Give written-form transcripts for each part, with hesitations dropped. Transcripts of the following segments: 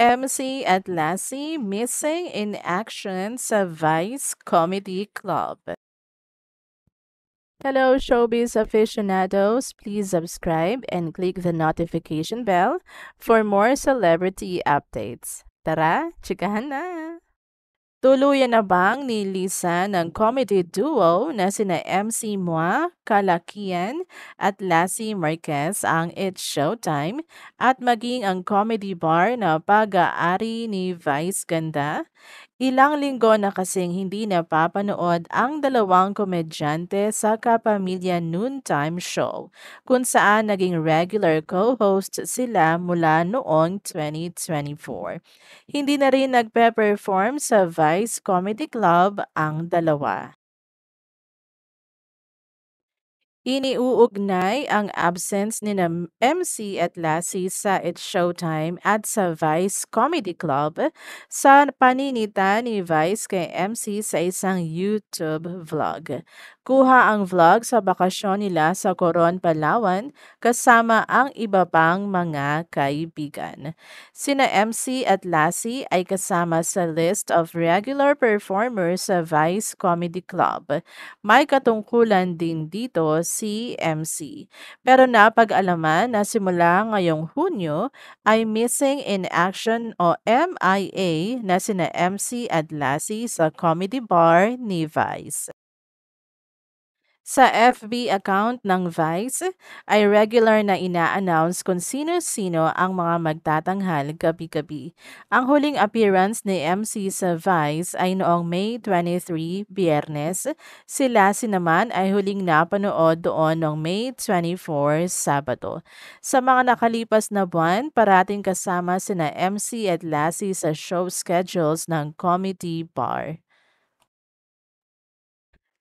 MC at Lassie missing in action sa Vice Comedy Club. Hello, showbiz aficionados. Please subscribe and click the notification bell for more celebrity updates. Tara, chikahan na! Tuluyan na bang nilisan ng comedy duo na sina MC Moa, Kalakian at Lassie Marquez ang It's Showtime at maging ang comedy bar na pag-aari ni Vice Ganda? Ilang linggo na kasing hindi napapanood ang dalawang komedyante sa Kapamilya Noontime Show, kung saan naging regular co-host sila mula noong 2024. Hindi na rin nagpe-perform sa Vice Comedy Club ang dalawa. Iniuugnay ang absence ni na MC at Lassie sa It's Showtime at sa Vice Comedy Club sa paninita ni Vice kay MC sa isang YouTube vlog. Kuha ang vlog sa bakasyon nila sa Coron, Palawan kasama ang iba pang mga kaibigan. Sina MC at Lassie ay kasama sa list of regular performers sa Vice Comedy Club. May katungkulan din dito si MC. Pero napag-alaman na simula ngayong Hunyo ay missing in action o MIA na sina MC at Lassie sa comedy bar ni Vice. Sa FB account ng Vice ay regular na ina-announce kung sino-sino ang mga magtatanghal gabi-gabi. Ang huling appearance ni MC sa Vice ay noong May 23, Biyernes. Si naman ay huling napanood doon noong May 24, Sabado. Sa mga nakalipas na buwan, parating kasama sina MC at Lassie sa show schedules ng Comedy Bar.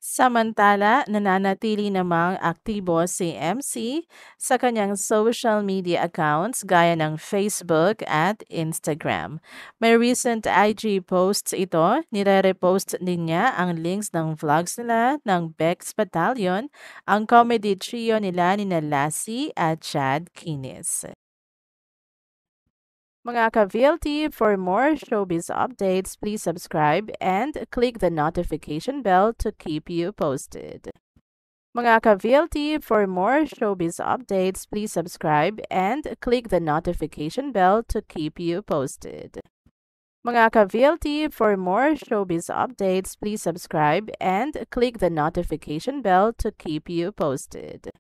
Samantala, nananatili namang aktibo si MC sa kanyang social media accounts gaya ng Facebook at Instagram. May recent IG posts ito, nire-repost din niya ang links ng vlogs nila ng Bex Battalion, ang comedy trio nila ni Lassie at Chad Kinis. Mga ka-VLT, for more showbiz updates, please subscribe and click the notification bell to keep you posted. Mga ka-VLT, for more showbiz updates, please subscribe and click the notification bell to keep you posted. Mga ka-VLT, for more showbiz updates, please subscribe and click the notification bell to keep you posted.